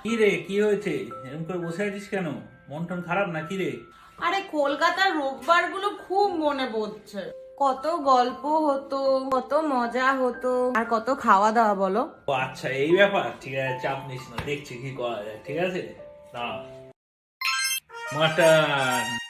কি রে, কি হয়েছে? এরকম করে বসে আছিস কেন? মন টন খারাপ নাকি রে? আরে কলকাতার রোববার গুলো খুব মনে পড়ছে। কত গল্প হতো, কত মজা হতো, আর কত খাওয়া দাওয়া বলো। ও আচ্ছা, এই ব্যাপার। ঠিক আছে, চাপ নিস না, দেখছি কি করা যায়। ঠিক আছে, দাঁড়া। মাটন।